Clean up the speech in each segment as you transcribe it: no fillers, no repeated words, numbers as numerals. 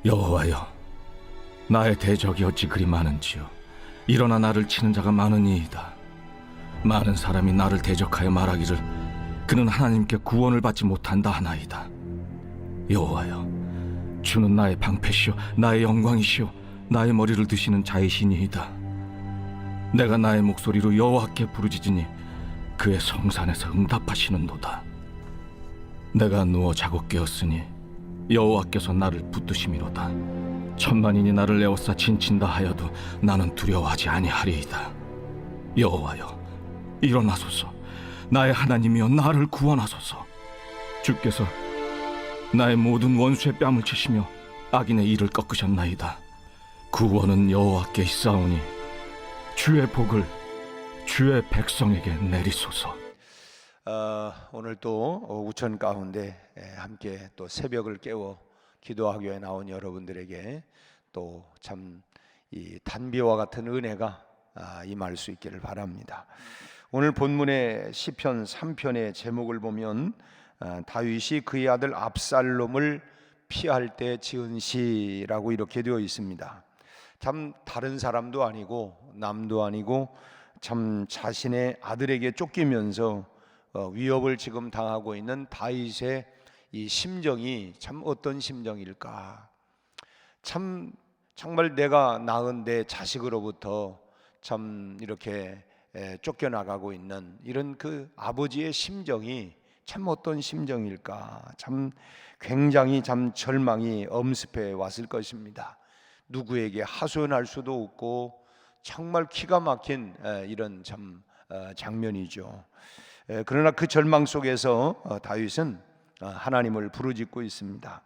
여호와여, 나의 대적이 어찌 그리 많은지요. 일어나 나를 치는 자가 많으니이다. 많은 사람이 나를 대적하여 말하기를 그는 하나님께 구원을 받지 못한다 하나이다. 여호와여, 주는 나의 방패시오 나의 영광이시오 나의 머리를 드시는 자이시니이다. 내가 나의 목소리로 여호와께 부르짖으니 그의 성산에서 응답하시는도다. 내가 누워 자고 깨었으니 여호와께서 나를 붙드심이로다. 천만인이 나를 에워싸 진친다 하여도 나는 두려워하지 아니하리이다. 여호와여, 일어나소서. 나의 하나님이여, 나를 구원하소서. 주께서 나의 모든 원수의 뺨을 치시며 악인의 이를 꺾으셨나이다. 구원은 여호와께 있사오니 주의 복을 주의 백성에게 내리소서. 오늘 또 우천 가운데 함께 또 새벽을 깨워 기도하교에 나온 여러분들에게 또 참 이 단비와 같은 은혜가 임할 수 있기를 바랍니다. 오늘 본문의 시편 3편의 제목을 보면 다윗이 그의 아들 압살롬을 피할 때 지은 시라고 이렇게 되어 있습니다. 참 다른 사람도 아니고 남도 아니고 참 자신의 아들에게 쫓기면서 위협을 지금 당하고 있는 다윗의 이 심정이 참 어떤 심정일까? 참 정말 내가 낳은 내 자식으로부터 참 이렇게 쫓겨나가고 있는 이런 그 아버지의 심정이 참 어떤 심정일까? 참 굉장히 참 절망이 엄습해 왔을 것입니다. 누구에게 하소연할 수도 없고 정말 기가 막힌 이런 참 장면이죠. 그러나 그 절망 속에서 다윗은 하나님을 부르짖고 있습니다.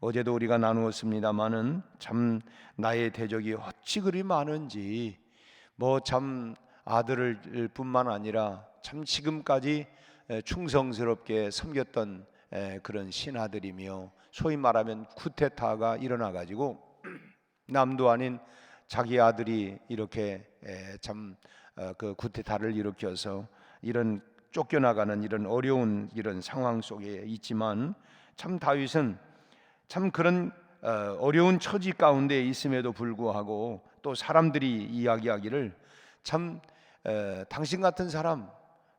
어제도 우리가 나누었습니다마는 참 나의 대적이 어찌 그리 많은지, 뭐 참 아들을 뿐만 아니라 참 지금까지 충성스럽게 섬겼던 그런 신하들이며, 소위 말하면 쿠데타가 일어나 가지고 남도 아닌 자기 아들이 이렇게 참 그 쿠데타를 일으켜서 이런 쫓겨나가는 이런 어려운 이런 상황 속에 있지만, 참 다윗은 참 그런 어려운 처지 가운데 있음에도 불구하고 또 사람들이 이야기하기를 참 당신 같은 사람,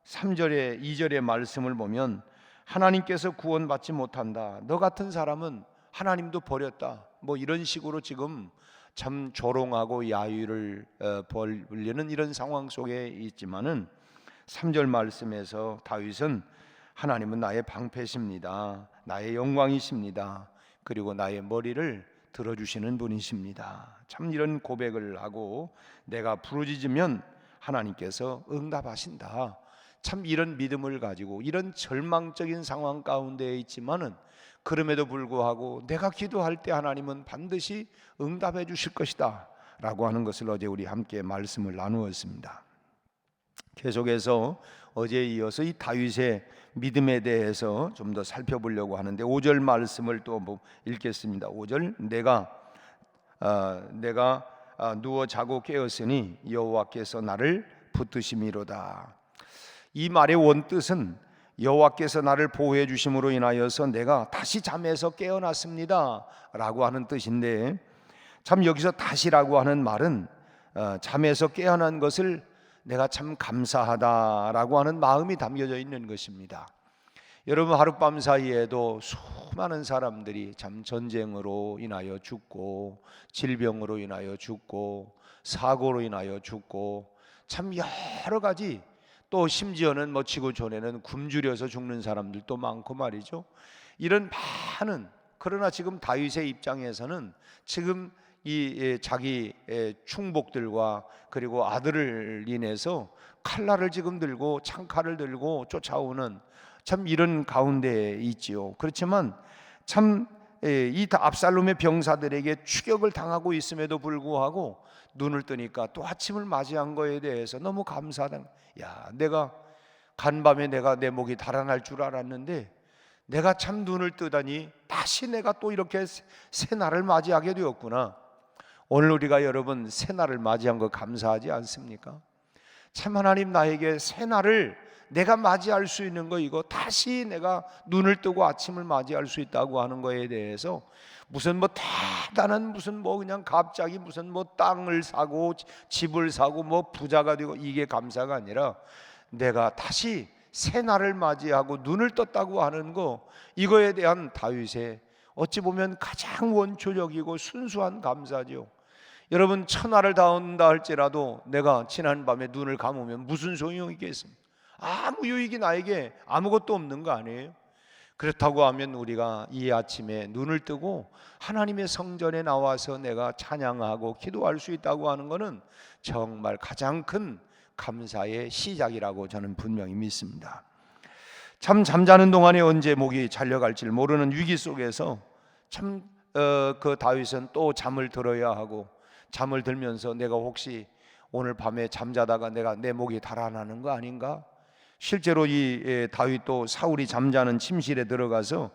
3절에 2절의 말씀을 보면 하나님께서 구원받지 못한다, 너 같은 사람은 하나님도 버렸다, 뭐 이런 식으로 지금 참 조롱하고 야유를 벌리는 이런 상황 속에 있지만은 3절 말씀에서 다윗은 하나님은 나의 방패십니다, 나의 영광이십니다, 그리고 나의 머리를 들어주시는 분이십니다. 참 이런 고백을 하고 내가 부르짖으면 하나님께서 응답하신다, 참 이런 믿음을 가지고 이런 절망적인 상황 가운데 있지만은 그럼에도 불구하고 내가 기도할 때 하나님은 반드시 응답해 주실 것이다 라고 하는 것을 어제 우리 함께 말씀을 나누었습니다. 계속해서 어제에 이어서 이 다윗의 믿음에 대해서 좀 더 살펴보려고 하는데, 5절 말씀을 또 읽겠습니다. 5절, 내가 누워 자고 깨었으니 여호와께서 나를 붙드심이로다. 이 말의 원뜻은 여호와께서 나를 보호해 주심으로 인하여서 내가 다시 잠에서 깨어났습니다 라고 하는 뜻인데, 참 여기서 다시라고 하는 말은 잠에서 깨어난 것을 내가 참 감사하다라고 하는 마음이 담겨져 있는 것입니다. 여러분, 하룻밤 사이에도 수많은 사람들이 참 전쟁으로 인하여 죽고, 질병으로 인하여 죽고, 사고로 인하여 죽고, 참 여러 가지, 또 심지어는 뭐 지구촌에는 굶주려서 죽는 사람들도 많고 말이죠. 이런 많은, 그러나 지금 다윗의 입장에서는 지금 이 자기 충복들과 그리고 아들을 인해서 칼날을 지금 들고 창칼을 들고 쫓아오는 참 이런 가운데에 있지요. 그렇지만 참 이 압살롬의 병사들에게 추격을 당하고 있음에도 불구하고 눈을 뜨니까 또 아침을 맞이한 거에 대해서 너무 감사하다. 야, 내가 간밤에 내가 내 목이 달아날 줄 알았는데 내가 참 눈을 뜨다니 다시 내가 또 이렇게 새날을 맞이하게 되었구나. 오늘 우리가 여러분 새날을 맞이한 거 감사하지 않습니까? 참 하나님 나에게 새날을 내가 맞이할 수 있는 거, 이거 다시 내가 눈을 뜨고 아침을 맞이할 수 있다고 하는 거에 대해서 무슨 뭐 대단한 무슨 뭐 그냥 갑자기 무슨 뭐 땅을 사고 집을 사고 뭐 부자가 되고 이게 감사가 아니라 내가 다시 새 날을 맞이하고 눈을 떴다고 하는 거, 이거에 대한 다윗의 어찌 보면 가장 원초적이고 순수한 감사죠. 여러분, 천하를 다 얻는다 할지라도 내가 지난밤에 눈을 감으면 무슨 소용이 있겠습니까? 아무 유익이 나에게 아무것도 없는 거 아니에요? 그렇다고 하면 우리가 이 아침에 눈을 뜨고 하나님의 성전에 나와서 내가 찬양하고 기도할 수 있다고 하는 것은 정말 가장 큰 감사의 시작이라고 저는 분명히 믿습니다. 참 잠자는 동안에 언제 목이 잘려갈지 모르는 위기 속에서 참 그 다윗은 또 잠을 들어야 하고, 잠을 들면서 내가 혹시 오늘 밤에 잠자다가 내가 내 목이 달아나는 거 아닌가? 실제로 이 다윗도 사울이 잠자는 침실에 들어가서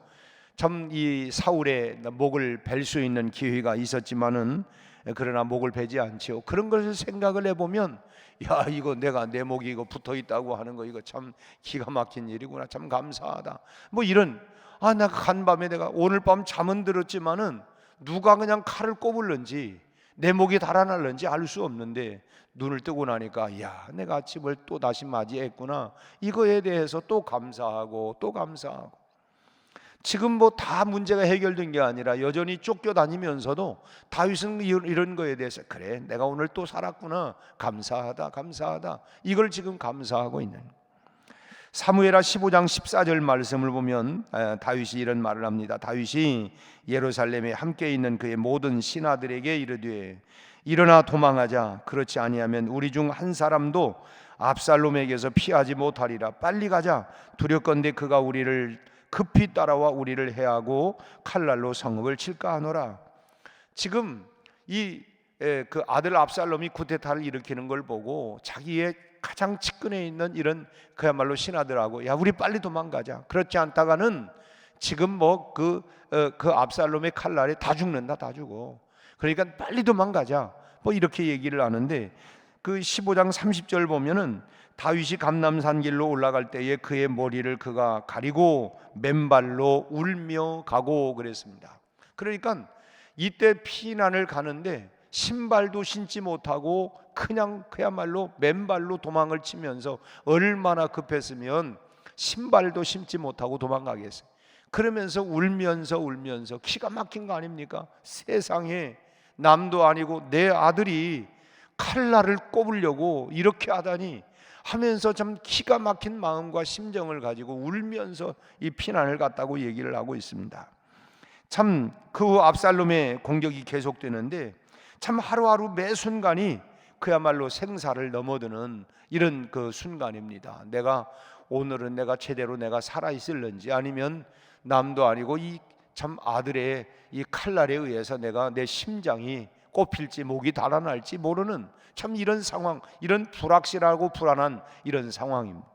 참 이 사울의 목을 벨 수 있는 기회가 있었지만은 그러나 목을 베지 않지요. 그런 것을 생각을 해보면, 야, 이거 내가 내 목이 이거 붙어 있다고 하는 거, 이거 참 기가 막힌 일이구나, 참 감사하다, 뭐 이런, 내가 간밤에 내가 오늘 밤 잠은 들었지만은 누가 그냥 칼을 꼽을는지 내 목이 달아날는지 알 수 없는데 눈을 뜨고 나니까, 야, 내가 아침을 또 다시 맞이했구나, 이거에 대해서 또 감사하고 또 감사하고. 지금 뭐 다 문제가 해결된 게 아니라 여전히 쫓겨다니면서도 다윗은 이런 거에 대해서, 그래, 내가 오늘 또 살았구나, 감사하다 감사하다, 이걸 지금 감사하고 있는. 사무엘하 15장 14절 말씀을 보면 다윗이 이런 말을 합니다. 다윗이 예루살렘에 함께 있는 그의 모든 신하들에게 이르되, 일어나 도망하자. 그렇지 아니하면 우리 중 한 사람도 압살롬에게서 피하지 못하리라. 빨리 가자. 두렵건대 그가 우리를 급히 따라와 우리를 해하고 칼날로 성읍을 칠까 하노라. 지금 그 아들 압살롬이 쿠데타를 일으키는 걸 보고 자기의 가장 측근에 있는 이런 그야말로 신하들하고, 야, 우리 빨리 도망가자. 그렇지 않다가는 지금 뭐 그 압살롬의 칼날에 다 죽는다, 다 죽어. 그러니까 빨리 도망가자, 뭐 이렇게 얘기를 하는데, 그 15장 30절 보면은 다윗이 감람산 길로 올라갈 때에 그의 머리를 그가 가리고 맨발로 울며 가고 그랬습니다. 그러니까 이때 피난을 가는데 신발도 신지 못하고 그냥 그야말로 맨발로 도망을 치면서, 얼마나 급했으면 신발도 신지 못하고 도망가겠어요. 그러면서 울면서 기가 막힌 거 아닙니까? 세상에 남도 아니고 내 아들이 칼날을 꼽으려고 이렇게 하다니 하면서 참 기가 막힌 마음과 심정을 가지고 울면서 이 피난을 갔다고 얘기를 하고 있습니다. 참 그 후 압살롬의 공격이 계속되는데, 참 하루하루 매 순간이 그야말로 생사를 넘어드는 이런 그 순간입니다. 내가 오늘은 내가 제대로 내가 살아 있을런지, 아니면 남도 아니고 이 참 아들의 이 칼날에 의해서 내가 내 심장이 꼽힐지 목이 달아날지 모르는 참 이런 상황, 이런 불확실하고 불안한 이런 상황입니다.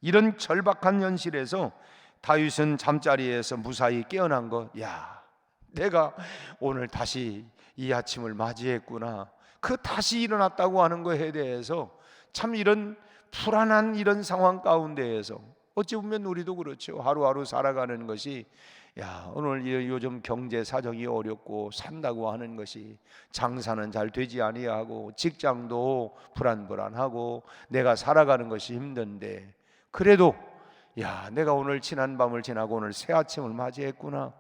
이런 절박한 현실에서 다윗은 잠자리에서 무사히 깨어난 것, 야, 내가 오늘 다시 이 아침을 맞이했구나, 그 다시 일어났다고 하는 것에 대해서 참 이런 불안한 이런 상황 가운데에서, 어찌 보면 우리도 그렇죠. 하루하루 살아가는 것이, 야, 오늘 요즘 경제 사정이 어렵고 산다고 하는 것이, 장사는 잘 되지 아니하고 직장도 불안불안하고 내가 살아가는 것이 힘든데, 그래도 야, 내가 오늘 지난 밤을 지나고 오늘 새 아침을 맞이했구나,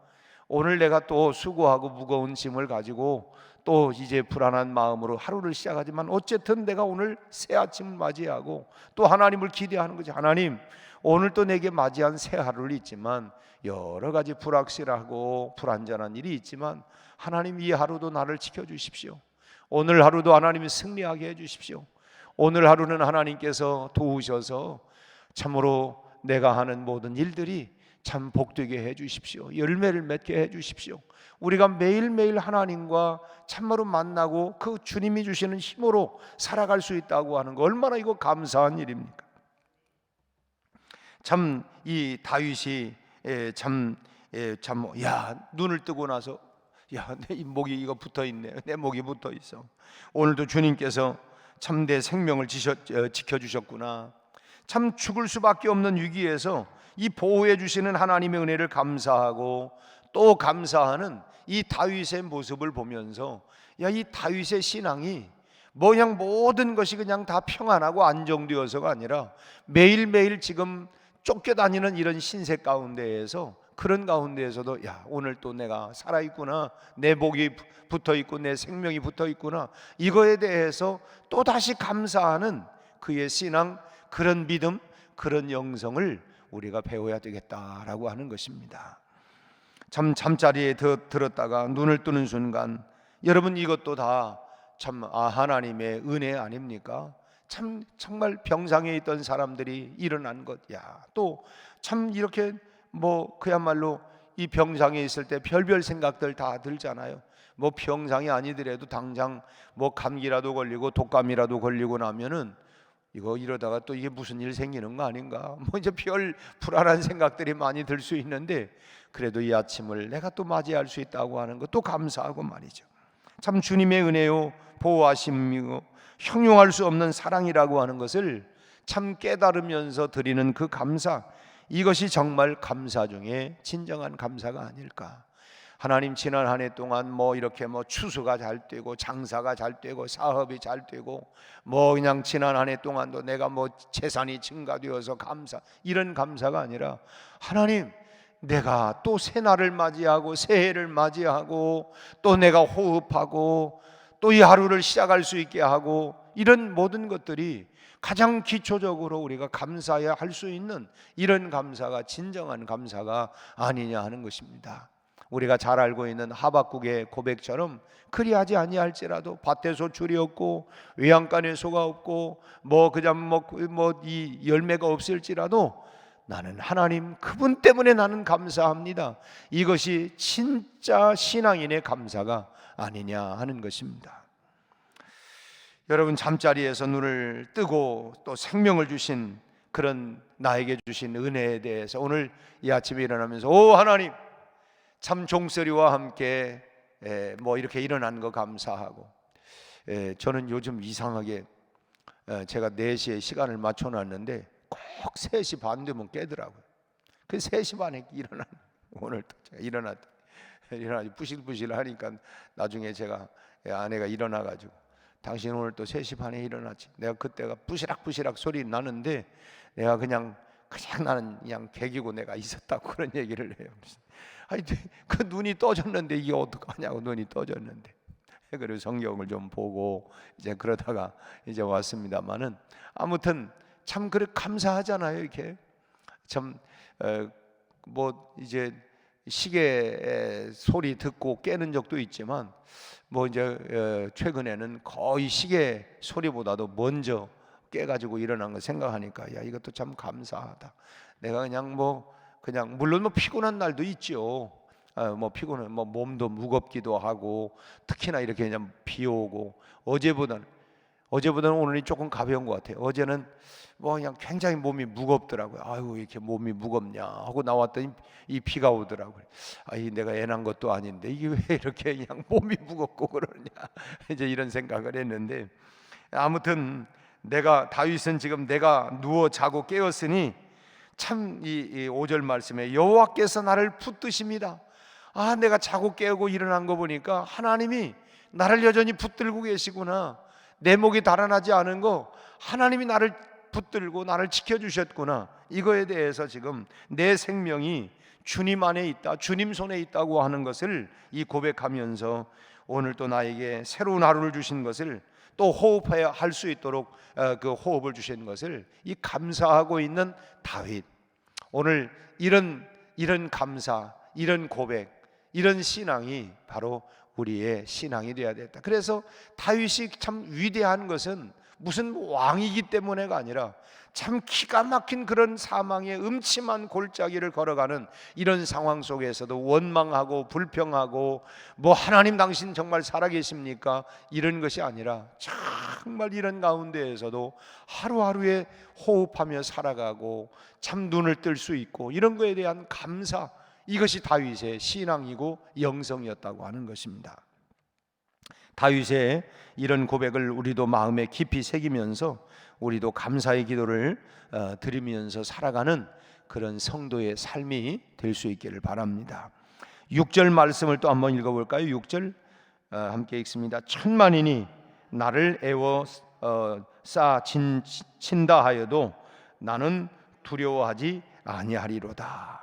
오늘 내가 또 수고하고 무거운 짐을 가지고 또 이제 불안한 마음으로 하루를 시작하지만 어쨌든 내가 오늘 새 아침을 맞이하고 또 하나님을 기대하는 거지. 하나님, 오늘 또 내게 맞이한 새 하루를 있지만 여러 가지 불확실하고 불안전한 일이 있지만 하나님, 이 하루도 나를 지켜주십시오. 오늘 하루도 하나님이 승리하게 해주십시오. 오늘 하루는 하나님께서 도우셔서 참으로 내가 하는 모든 일들이 참 복되게 해주십시오. 열매를 맺게 해주십시오. 우리가 매일매일 하나님과 참으로 만나고 그 주님이 주시는 힘으로 살아갈 수 있다고 하는 거, 얼마나 이거 감사한 일입니까? 참 이 다윗이 야, 눈을 뜨고 나서, 야, 내 목이 이거 붙어 있네, 내 목이 붙어 있어. 오늘도 주님께서 참 내 생명을 지켜주셨구나. 참 죽을 수밖에 없는 위기에서 이 보호해 주시는 하나님의 은혜를 감사하고 또 감사하는 이 다윗의 모습을 보면서 야, 이 다윗의 신앙이 뭐 그냥 모든 것이 그냥 다 평안하고 안정되어서가 아니라 매일매일 지금 쫓겨다니는 이런 신세 가운데에서, 그런 가운데에서도 야, 오늘 또 내가 살아있구나, 내 목이 붙어있고 내 생명이 붙어있구나, 이거에 대해서 또다시 감사하는 그의 신앙, 그런 믿음, 그런 영성을 우리가 배워야 되겠다라고 하는 것입니다. 잠자리에 들었다가 눈을 뜨는 순간, 여러분 이것도 다 참 하나님의 은혜 아닙니까? 참 정말 병상에 있던 사람들이 일어난 것, 야, 또 참 이렇게 뭐 그야말로 이 병상에 있을 때 별별 생각들 다 들잖아요. 뭐 병상이 아니더라도 당장 뭐 감기라도 걸리고 독감이라도 걸리고 나면은 이거 이러다가 또 이게 무슨 일 생기는 거 아닌가, 뭐 이제 별 불안한 생각들이 많이 들 수 있는데, 그래도 이 아침을 내가 또 맞이할 수 있다고 하는 것도 감사하고 말이죠. 참 주님의 은혜요, 보호하심이고 형용할 수 없는 사랑이라고 하는 것을 참 깨달으면서 드리는 그 감사, 이것이 정말 감사 중에 진정한 감사가 아닐까. 하나님, 지난 한 해 동안 뭐 이렇게 뭐 추수가 잘 되고 장사가 잘 되고 사업이 잘 되고 뭐 그냥 지난 한 해 동안도 내가 뭐 재산이 증가되어서 감사, 이런 감사가 아니라 하나님, 내가 또 새날을 맞이하고 새해를 맞이하고 또 내가 호흡하고 또 이 하루를 시작할 수 있게 하고, 이런 모든 것들이 가장 기초적으로 우리가 감사해야 할 수 있는 이런 감사가 진정한 감사가 아니냐 하는 것입니다. 우리가 잘 알고 있는 하박국의 고백처럼, 그리하지 아니할지라도 밭에 소출이 없고 외양간에 소가 없고 뭐 그냥 뭐 이 열매가 없을지라도 나는 하나님 그분 때문에 나는 감사합니다. 이것이 진짜 신앙인의 감사가 아니냐 하는 것입니다. 여러분, 잠자리에서 눈을 뜨고 또 생명을 주신 그런 나에게 주신 은혜에 대해서 오늘 이 아침에 일어나면서 오 하나님, 참 종소리와 함께 뭐 이렇게 일어난 거 감사하고, 저는 요즘 이상하게 제가 4시에 시간을 맞춰놨는데 꼭 3시 반 되면 깨더라고요. 그 3시 반에 오늘 또 제가 일어나지 부실부실 하니까 나중에 제가 아내가 일어나가지고 당신 오늘 또 3시 반에 일어났지. 내가 그때가 부시락부시락 소리 나는데 내가 그냥 나는 그냥 개기고 내가 있었다고 그런 얘기를 해요. 아니, 그 눈이 떠졌는데 이게 어떡하냐고, 눈이 떠졌는데. 그리고 성경을 좀 보고 이제 그러다가 이제 왔습니다만은, 아무튼 참 그래 감사하잖아요. 이렇게 참 뭐 이제 시계 소리 듣고 깨는 적도 있지만 뭐 이제 최근에는 거의 시계 소리보다도 먼저 깨가지고 일어난 거 생각하니까 야, 이것도 참 감사하다. 내가 그냥 물론 뭐 피곤한 날도 있죠. 뭐 피곤해, 뭐 몸도 무겁기도 하고, 특히나 이렇게 그냥 비 오고, 어제보다는 오늘이 조금 가벼운 것 같아요. 어제는 뭐 그냥 굉장히 몸이 무겁더라고요. 아유, 이렇게 몸이 무겁냐 하고 나왔더니 이 비가 오더라고요. 아이, 내가 애 낳은 것도 아닌데 이게 왜 이렇게 그냥 몸이 무겁고 그러냐 이제 이런 생각을 했는데, 아무튼 다윗은 지금 내가 누워 자고 깨었으니 참 이 5절 말씀에 여호와께서 나를 붙드십니다. 아, 내가 자고 깨고 일어난 거 보니까 하나님이 나를 여전히 붙들고 계시구나. 내 목이 달아나지 않은 거 하나님이 나를 붙들고 나를 지켜주셨구나. 이거에 대해서 지금 내 생명이 주님 안에 있다, 주님 손에 있다고 하는 것을 이 고백하면서 오늘 또 나에게 새로운 하루를 주신 것을, 또 호흡해야 할 수 있도록 그 호흡을 주신 것을 이 감사하고 있는 다윗, 오늘 이런 감사, 이런 고백, 이런 신앙이 바로 우리의 신앙이 되어야 됐다. 그래서 다윗이 참 위대한 것은 무슨 왕이기 때문에가 아니라 참 기가 막힌 그런 사망의 음침한 골짜기를 걸어가는 이런 상황 속에서도 원망하고 불평하고 뭐 하나님 당신 정말 살아계십니까? 이런 것이 아니라 정말 이런 가운데에서도 하루하루에 호흡하며 살아가고 참 눈을 뜰 수 있고, 이런 거에 대한 감사, 이것이 다윗의 신앙이고 영성이었다고 하는 것입니다. 다윗의 이런 고백을 우리도 마음에 깊이 새기면서 우리도 감사의 기도를 드리면서 살아가는 그런 성도의 삶이 될 수 있기를 바랍니다. 6절 말씀을 또 한번 읽어볼까요? 6절 함께 읽습니다. 천만인이 나를 애워 친다 하여도 나는 두려워하지 아니하리로다.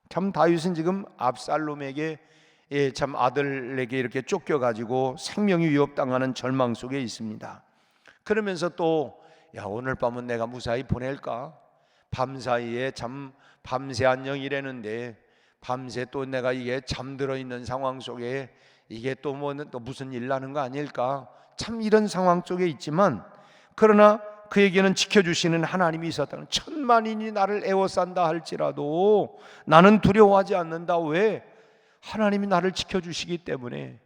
참 다윗은 지금 압살롬에게 참 아들에게 이렇게 쫓겨가지고 생명이 위협당하는 절망 속에 있습니다. 그러면서 또 오늘 밤은 내가 무사히 보낼까? 밤사이에 참 밤새 안녕이라는데 밤새 또 내가 이게 잠들어 있는 상황 속에 이게 또 무슨 일 나는 거 아닐까? 참 이런 상황 속에 있지만 그러나 그에게는 지켜주시는 하나님이 있었다는, 천만인이 나를 애워싼다 할지라도 나는 두려워하지 않는다. 왜? 하나님이 나를 지켜주시기 때문에,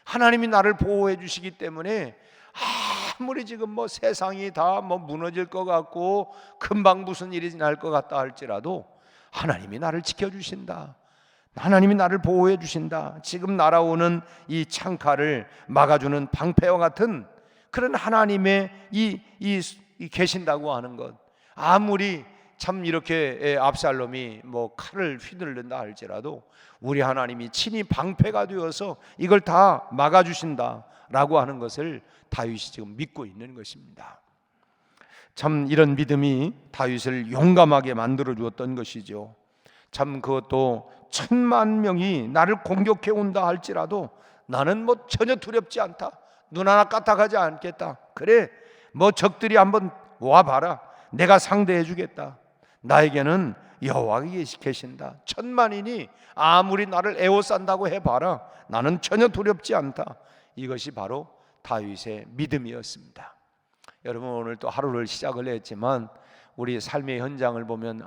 하나님이 나를 보호해 주시기 때문에 아무리 지금 세상이 다 무너질 것 같고 금방 무슨 일이 날 것 같다 할지라도 하나님이 나를 지켜주신다. 하나님이 나를 보호해 주신다. 지금 날아오는 이 창칼을 막아주는 방패와 같은 그런 하나님의 이 계신다고 하는 것, 아무리 참 이렇게 압살롬이 칼을 휘둘른다 할지라도 우리 하나님이 친히 방패가 되어서 이걸 다 막아주신다라고 하는 것을 다윗이 지금 믿고 있는 것입니다. 참 이런 믿음이 다윗을 용감하게 만들어 주었던 것이죠. 참 그것도 10,000명이 나를 공격해 온다 할지라도 나는 전혀 두렵지 않다. 눈 하나 까딱하지 않겠다. 그래, 적들이 한번 와봐라. 내가 상대해 주겠다. 나에게는 여호와가 계신다. 10,000,000인이 아무리 나를 애워싼다고 해봐라. 나는 전혀 두렵지 않다. 이것이 바로 다윗의 믿음이었습니다. 여러분, 오늘 또 하루를 시작을 했지만 우리 삶의 현장을 보면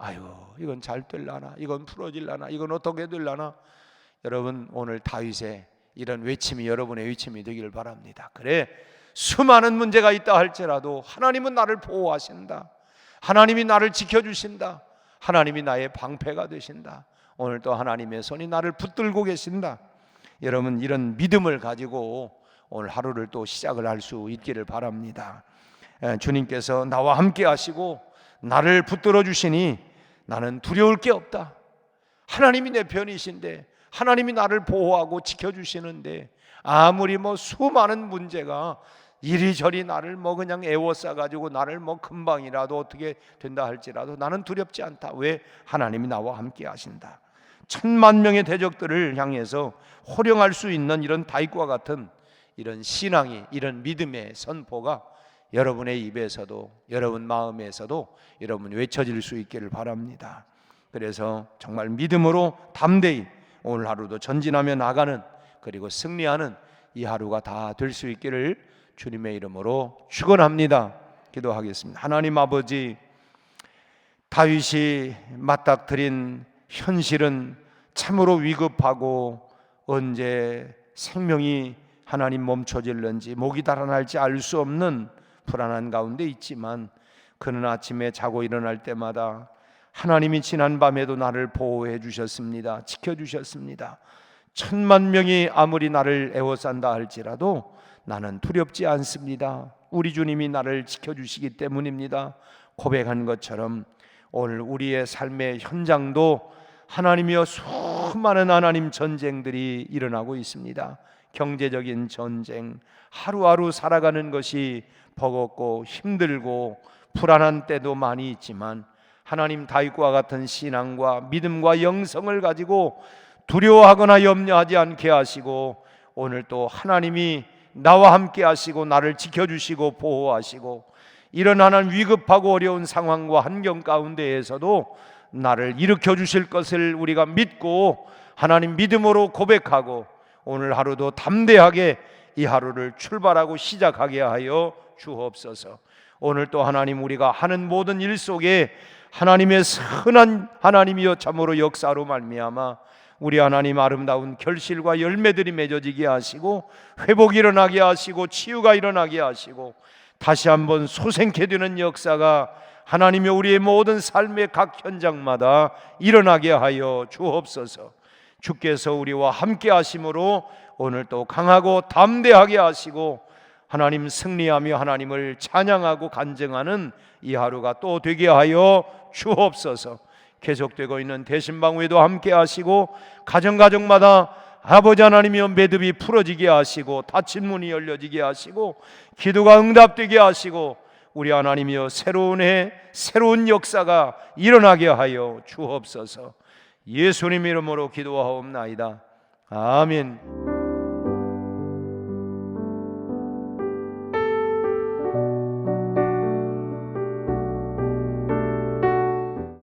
이건 잘 될라나, 이건 풀어질라나, 이건 어떻게 될라나. 여러분, 오늘 다윗의 이런 외침이 여러분의 외침이 되기를 바랍니다. 그래, 수많은 문제가 있다 할지라도 하나님은 나를 보호하신다. 하나님이 나를 지켜주신다. 하나님이 나의 방패가 되신다. 오늘 또 하나님의 손이 나를 붙들고 계신다. 여러분, 이런 믿음을 가지고 오늘 하루를 또 시작을 할 수 있기를 바랍니다. 주님께서 나와 함께 하시고 나를 붙들어 주시니 나는 두려울 게 없다. 하나님이 내 편이신데, 하나님이 나를 보호하고 지켜주시는데, 아무리 수많은 문제가 이리저리 나를 그냥 애워싸가지고 나를 금방이라도 어떻게 된다 할지라도 나는 두렵지 않다. 왜? 하나님이 나와 함께 하신다. 10,000,000명의 대적들을 향해서 호령할 수 있는 이런 다윗과 같은 이런 신앙이, 이런 믿음의 선포가 여러분의 입에서도, 여러분 마음에서도 여러분 외쳐질 수 있기를 바랍니다. 그래서 정말 믿음으로 담대히 오늘 하루도 전진하며 나가는, 그리고 승리하는 이 하루가 다 될 수 있기를 주님의 이름으로 축원합니다. 기도하겠습니다. 하나님 아버지, 다윗이 맞닥뜨린 현실은 참으로 위급하고 언제 생명이 하나님 멈춰질는지, 목이 달아날지 알 수 없는 불안한 가운데 있지만, 그는 아침에 자고 일어날 때마다 하나님이 지난 밤에도 나를 보호해 주셨습니다. 지켜주셨습니다. 10,000,000명이 아무리 나를 애워싼다 할지라도 나는 두렵지 않습니다. 우리 주님이 나를 지켜주시기 때문입니다. 고백한 것처럼 오늘 우리의 삶의 현장도 하나님이여 수많은 하나님 전쟁들이 일어나고 있습니다. 경제적인 전쟁, 하루하루 살아가는 것이 버겁고 힘들고 불안한 때도 많이 있지만, 하나님 다윗과 같은 신앙과 믿음과 영성을 가지고 두려워하거나 염려하지 않게 하시고, 오늘 또 하나님이 나와 함께 하시고 나를 지켜주시고 보호하시고, 이런 하나님 위급하고 어려운 상황과 환경 가운데에서도 나를 일으켜 주실 것을 우리가 믿고 하나님 믿음으로 고백하고, 오늘 하루도 담대하게 이 하루를 출발하고 시작하게 하여 주옵소서. 오늘 또 하나님, 우리가 하는 모든 일 속에 하나님의 선한 하나님이여 참으로 역사로 말미암아 우리 하나님 아름다운 결실과 열매들이 맺어지게 하시고, 회복이 일어나게 하시고, 치유가 일어나게 하시고, 다시 한번 소생케 되는 역사가 하나님의 우리의 모든 삶의 각 현장마다 일어나게 하여 주옵소서. 주께서 우리와 함께 하심으로 오늘 또 강하고 담대하게 하시고, 하나님 승리하며 하나님을 찬양하고 간증하는 이 하루가 또 되게 하여 주옵소서. 계속되고 있는 대신방위도 함께 하시고 가정마다 아버지 하나님이여 매듭이 풀어지게 하시고 닫힌 문이 열려지게 하시고 기도가 응답되게 하시고 우리 하나님이여 새로운 해 새로운 역사가 일어나게 하여 주옵소서. 예수님 이름으로 기도하옵나이다. 아멘.